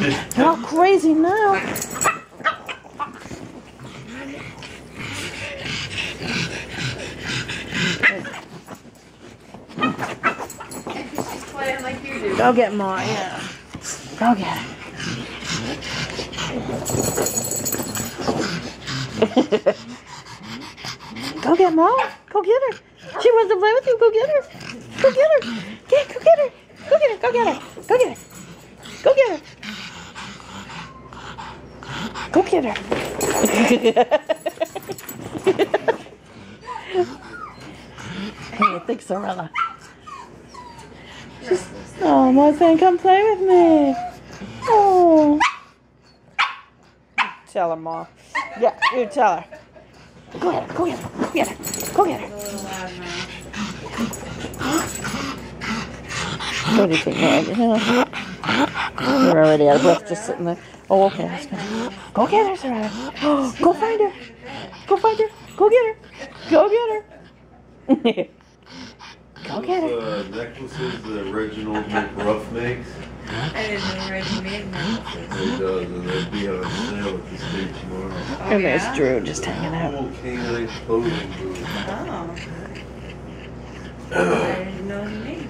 You're all crazy now. She's playing like you do. Go get Ma, yeah. Go get it. Go get Ma. Go get her. She wants to play with you. Go get her. Go get her. Go get her. Go get her. Go get her. Go get her. Go get her. Go get her. Hey, think Sorella. Oh, Ma's saying, come play with me. Oh. Tell her, Ma. Yeah, you tell her. Go get her. Go get her. Go get her. Go get her. What do you think, Mom? You're already out of breath just sitting there. Oh, okay. Let's go. Go get her, Soraya. Oh, go find her. Go find her. Go get her. Go get her. Go get her. Necklaces that Reginald McRuff makes. I didn't know Reggie made necklaces. He does, and they'll be on sale at the state tomorrow. Oh, And there's yeah? Drew just hanging out. Cool canine clothing booth. Oh. I didn't know he made